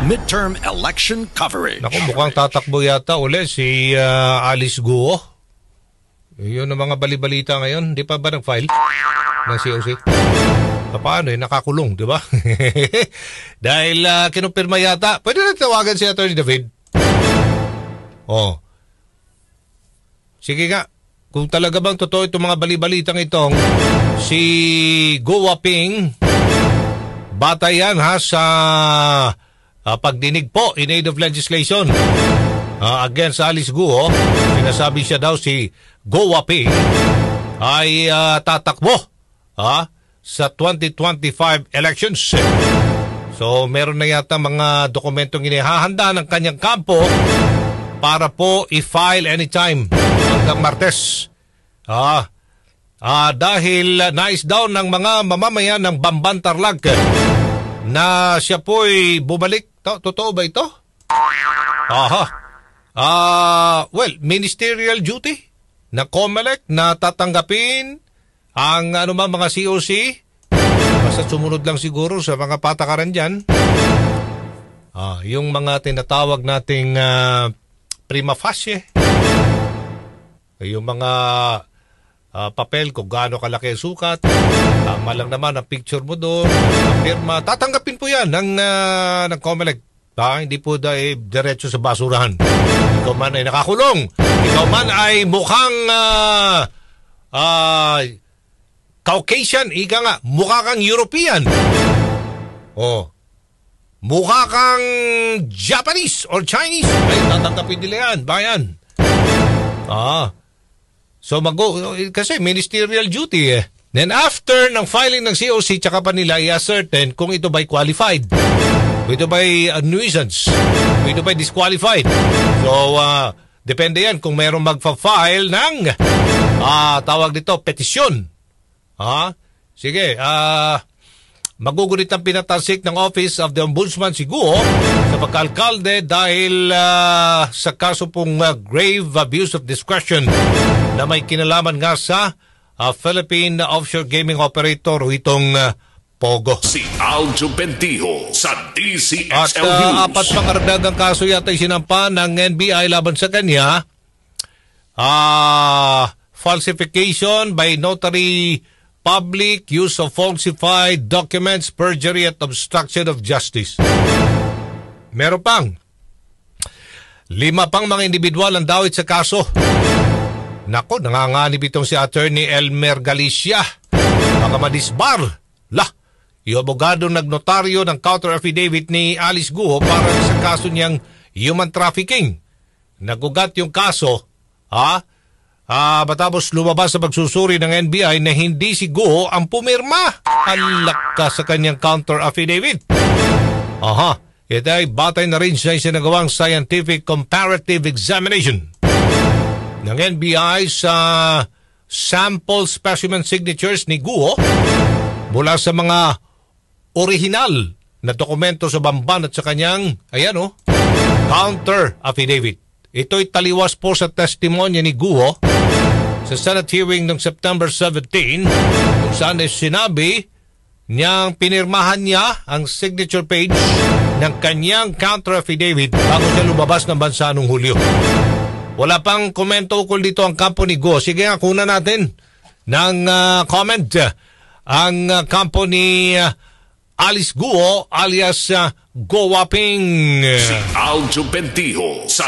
midterm election coverage. Naku, mukhang tatakbo yata uli si Alice Guo. Yun ang mga balibalita ngayon. Di pa ba nag-file ng COC? Paano nakakulong, di ba? Dahil kinumpirma yata, pwede na tawagan si Atty. David. Oh. Sige nga, kung talaga bang totoo itong mga balibalitang itong si Guo Waping, bata yan ha sa pagdinig po in aid of legislation against Alice Guo. Sinasabi siya daw si Guo Waping ay tatakbo sa 2025 elections. So meron na yata mga dokumentong inihahanda ng kanyang kampo para po i-file anytime hanggang Martes. Dahil nais daw ng mga mamamayan ng Bamban Tarlac na siya po'y bumalik. Totoo ba ito? Well, ministerial duty na COMELEC na tatanggapin ang mga COC. Basta sumunod lang siguro sa mga patakaran dyan. Yung mga tinatawag nating prima facie. Yung mga papel kung gaano kalaki ang sukat. Tama lang naman ang picture mo doon. Ang firma. Tatanggapin po yan ng COMELEC. Hindi po diretso sa basurahan. Ikaw man ay nakakulong. Ikaw man ay mukhang Caucasian. Ika nga, mukha kang European. Mukha kang Japanese or Chinese. Ay, tatanggapin nila yan. Bayan. So kasi ministerial duty eh. Then after ng filing ng COC, tsaka pa nila i-ascertain kung ito ba'y qualified. Kung ito ba'y nuisance. Kung ito ba'y disqualified. So, depende yan kung mayroong magfa-file ng tawag dito, petisyon. Sige, magugunit ang pinatalsik ng Office of the Ombudsman si Guo sa pagkalkalde dahil sa kaso pong grave abuse of discretion na may kinalaman nga sa Philippine offshore gaming operator itong Pogo. Si Aljo Bendijo sa DCXL At News. apat pang karagdagang kaso yata isinampa ng NBI laban sa kanya. Falsification by notary public, use of falsified documents, perjury at obstruction of justice. Meron pang 5 pang mga individual ang dawit sa kaso. Nako, nanganganib itong si Attorney Elmer Galicia. Baka madisbar. Yung abogado nagnotaryo ng counter affidavit ni Alice Guo para sa kaso niyang human trafficking. Nagugat yung kaso, matapos lumabas sa pagsusuri ng NBI na hindi si Guo ang pumirma alak sa kanyang counter affidavit. Ito ay batay na rin sa isinagawang scientific comparative examination ng NBI sa sample specimen signatures ni Guo mula sa mga original na dokumento sa Bamban at sa kanyang counter affidavit. Ito'y taliwas po sa testimonya ni Guo sa Senate hearing noong September 17 kung saan ay sinabi niyang pinirmahan niya ang signature page ng kanyang counter affidavit bago siya lumabas ng bansa noong Hulyo. Wala pang komento ukol dito ang kampo ni Guo. Sige nga, kunan natin ng comment ang kampo ni Alice Guo alias Guo Waping. Si Aljo Bendijo sa